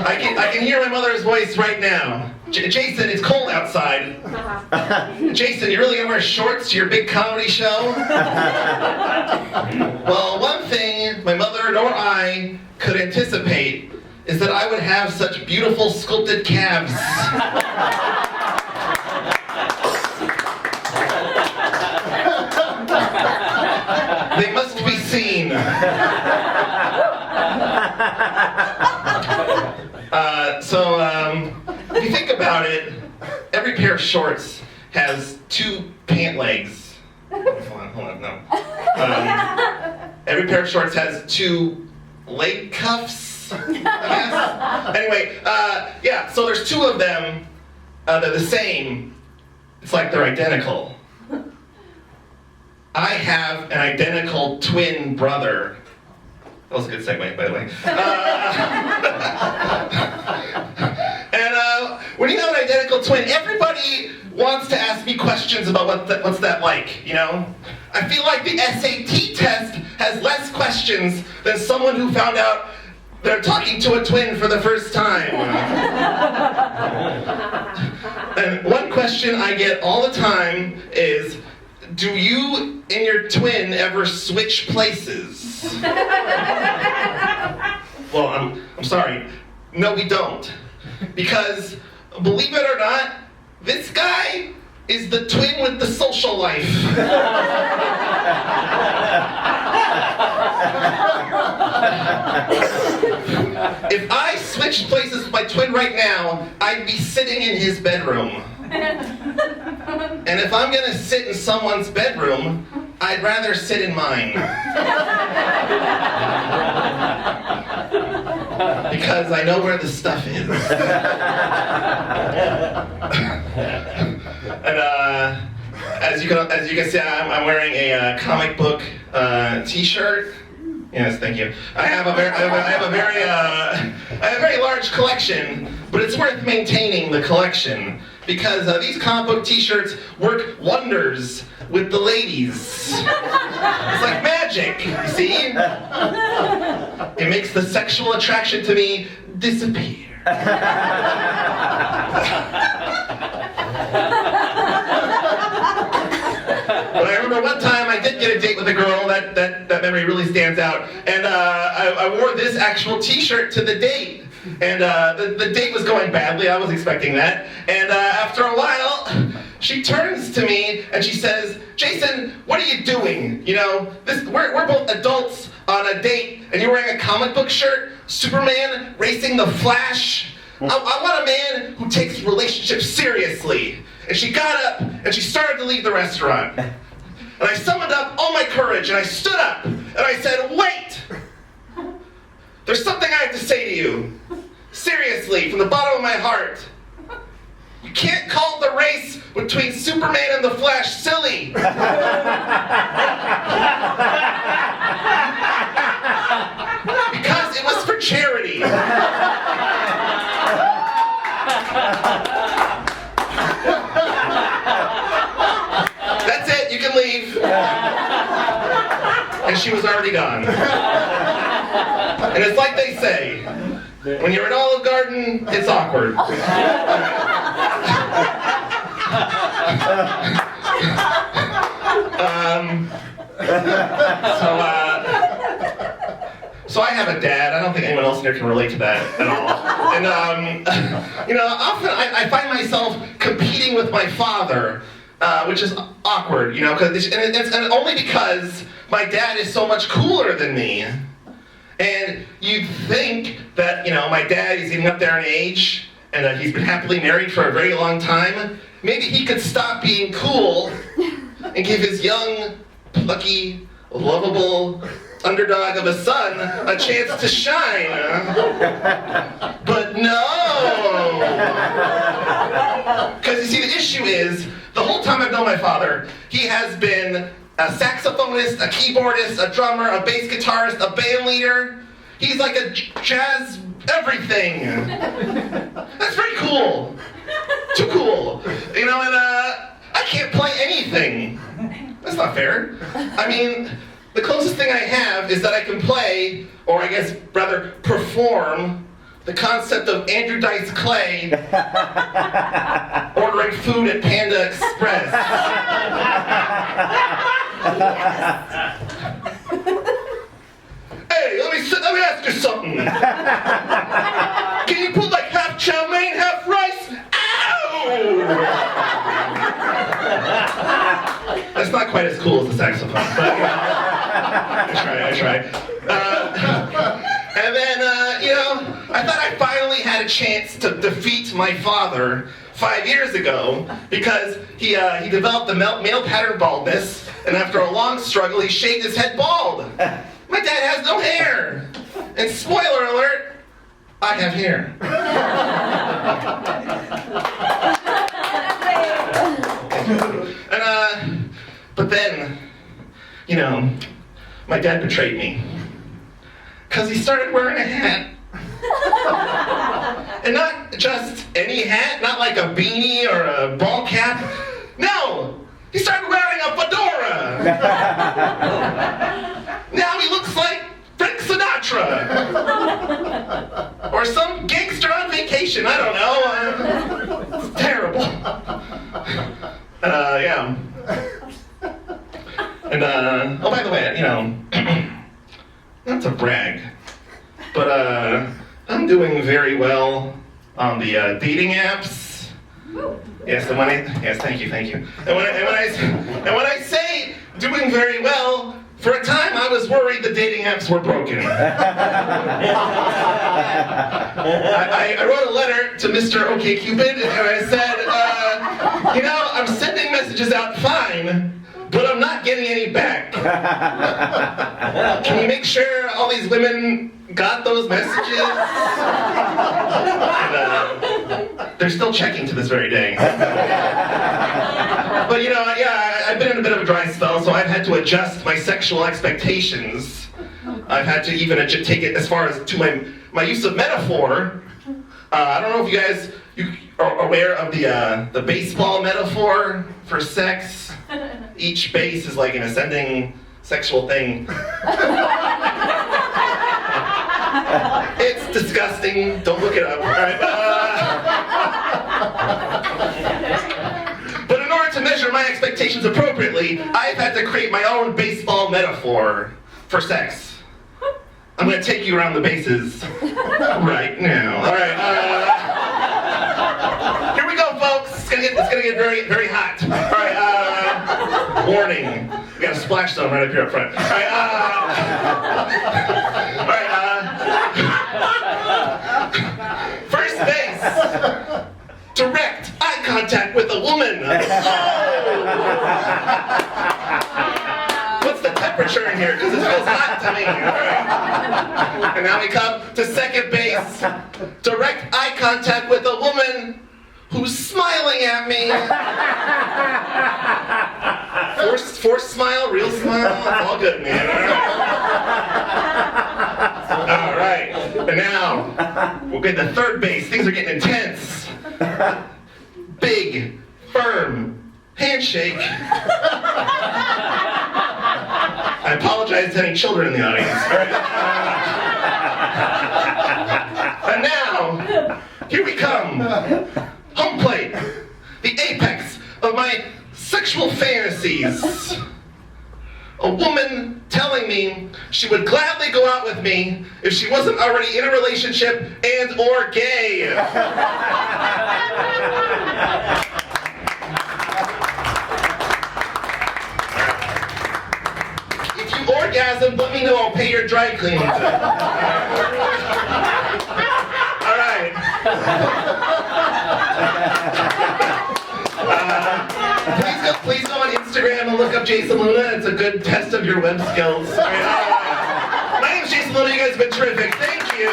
I can hear my mother's voice right now. Jason, it's cold outside. Jason, you really gonna wear shorts to your big comedy show? Well, one thing my mother nor I could anticipate is that I would have such beautiful sculpted calves. They must be seen. If you think about it, every pair of shorts has two pant legs. Hold on, no. Every pair of shorts has two leg cuffs, I guess. Anyway, yeah, so there's two of them. They're the same. It's like they're identical. I have an identical twin brother. That was a good segue, by the way. When you have an identical twin, everybody wants to ask me questions about what's that like, you know? I feel like the SAT test has less questions than someone who found out they're talking to a twin for the first time. And one question I get all the time is, do you and your twin ever switch places? Well, I'm sorry. No, we don't. Because, believe it or not, this guy is the twin with the social life. If I switched places with my twin right now, I'd be sitting in his bedroom. And if I'm gonna sit in someone's bedroom, I'd rather sit in mine. Because I know where the stuff is. And as you can see, I'm wearing a comic book T-shirt. Yes, thank you. I have a very large collection, but it's worth maintaining the collection because these comic book T-shirts work wonders with the ladies. It's like magic, you see? It makes the sexual attraction to me disappear. But I remember one time I did get a date with a girl, that memory really stands out, and I wore this actual T-shirt to the date. And the date was going badly, I was expecting that. And after a while, she turns to me and she says, "Jason, what are you doing? You know, we're both adults on a date, and you're wearing a comic book shirt, Superman racing the Flash. I want a man who takes relationships seriously." And she got up and she started to leave the restaurant. And I summoned up all my courage and I stood up and I said, "Wait! There's something I have to say to you. Seriously, from the bottom of my heart. You can't call the race between Superman and the Flash silly." Because it was for charity. That's it, you can leave. And she was already gone. And it's like they say, when you're in Olive Garden, it's awkward. So I have a dad. I don't think anyone else here can relate to that at all. And often I find myself competing with my father, which is awkward, you know, and only because my dad is so much cooler than me. And you'd think that, you know, my dad is getting up there in age, and he's been happily married for a very long time. Maybe he could stop being cool and give his young, plucky, lovable underdog of a son a chance to shine. But no! Because you see, the issue is, the whole time I've known my father, he has been a saxophonist, a keyboardist, a drummer, a bass guitarist, a band leader. He's like a jazz everything. That's very cool. Too cool. You know, and I can't play anything. That's not fair. I mean, the closest thing I have is that I can play, or I guess rather perform, the concept of Andrew Dice Clay ordering food at Panda Express. Hey, let me ask you something. Can you put like half chow mein, half rice? Ow! That's not quite as cool as the saxophone, but I try. And then, I thought I finally had a chance to defeat my father 5 years ago because he developed the male pattern baldness, and after a long struggle, he shaved his head bald. My dad has no hair, and spoiler alert, I have hair. And but then, my dad betrayed me. Because he started wearing a hat. And not just any hat, not like a beanie or a ball cap. No! He started wearing a fedora! Now he looks like Frank Sinatra! Or some gangster on vacation, I don't know. It's terrible. Yeah. And, oh, by the way, not to brag, but I'm doing very well on the dating apps. Yes, thank you. And when I say doing very well, for a time I was worried the dating apps were broken. I wrote a letter to Mr. OkCupid, and I said, I'm sending messages out fine, but I'm not getting any back. Can you make sure all these women got those messages? And, they're still checking to this very day. But I've been in a bit of a dry spell, so I've had to adjust my sexual expectations. I've had to even take it as far as to my use of metaphor. I don't know if you guys are aware of the baseball metaphor for sex. Each base is like an ascending sexual thing. It's disgusting. Don't look it up. All right. But in order to measure my expectations appropriately, I've had to create my own baseball metaphor for sex. I'm going to take you around the bases right now. All right. Here we go, folks. It's gonna get very, very hot. All right. Warning. We got a splash zone right up here up front. All right. All right. First base. Direct eye contact with a woman. What's the temperature in here? Because it feels hot to me. All right. And now we come to second base. Direct eye contact with a woman who's smiling at me. Forced smile, real smile, it's all good, man. All right. And now, we'll get to third base. Things are getting intense. Big, firm handshake. I apologize to any children in the audience. All right. And now, here we come. Home plate. The apex of my sexual fantasies. A woman telling me she would gladly go out with me if she wasn't already in a relationship and or gay. If you orgasm, let me know. I'll pay your dry cleaning. All right. Please go on Instagram and look up Jason Luna. It's a good test of your web skills. All right, my name's Jason Luna. You guys have been terrific. Thank you.